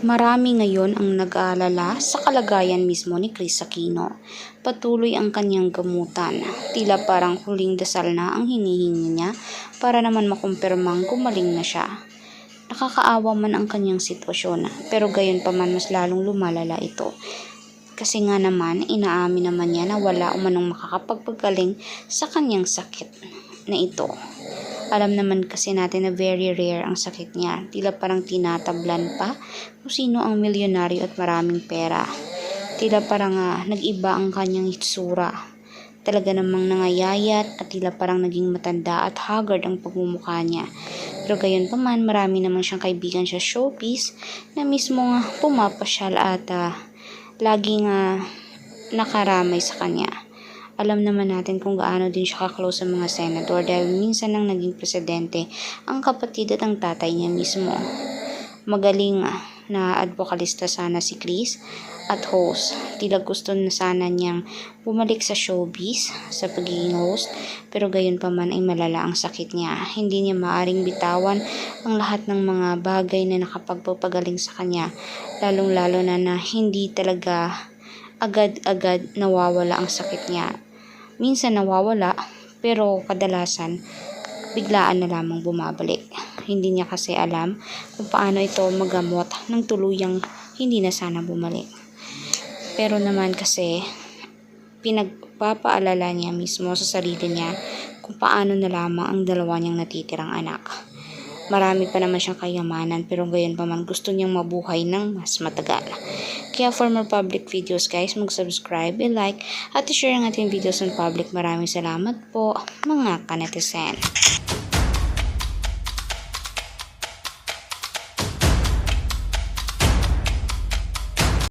Marami ngayon ang nag-aalala sa kalagayan mismo ni Kris Aquino. Patuloy ang kanyang gamutan. Tila parang huling dasal na ang hinihingi niya para naman makumpirmang gumaling na siya. Nakakaawa man ang kanyang sitwasyon, pero gayon pa man mas lalong lumalala ito. Kasi nga naman, inaamin naman niya na wala umanong makakapagpagaling sa kanyang sakit na ito. Alam naman kasi natin na very rare ang sakit niya. Tila parang tinatablan pa kung sino ang milyonaryo at maraming pera. Tila parang nag-iba ang kanyang hitsura. Talaga namang nangayayat at tila parang naging matanda at haggard ang pagmumukha niya. Pero gayon pa man, marami naman siyang kaibigan sa showbiz na mismo pumapasyal at laging nakaramay sa kanya. Alam naman natin kung gaano din siya ka-close sa mga senador dahil minsan nang naging presidente ang kapatid at ang tatay niya mismo. Magaling na advokalista sana si Kris at host. Tila gusto na sana niyang bumalik sa showbiz sa pagiging host, pero gayon pa man ay malala ang sakit niya. Hindi niya maaring bitawan ang lahat ng mga bagay na nakapagpapagaling sa kanya, lalong-lalo na hindi talaga agad-agad nawawala ang sakit niya. Minsan nawawala, pero kadalasan biglaan na lamang bumabalik. Hindi niya kasi alam kung paano ito magamot ng tuluyang hindi na sana bumalik. Pero naman kasi pinagpapaalala niya mismo sa sarili niya kung paano na lamang ang dalawa niyang natitirang anak. Marami pa naman siyang kayamanan, pero gayon pa man gusto niyang mabuhay ng mas matagal. Kaya for more public videos guys, mag-subscribe, i-like at i-share ang ating videos on public. Maraming salamat po mga kanetizen.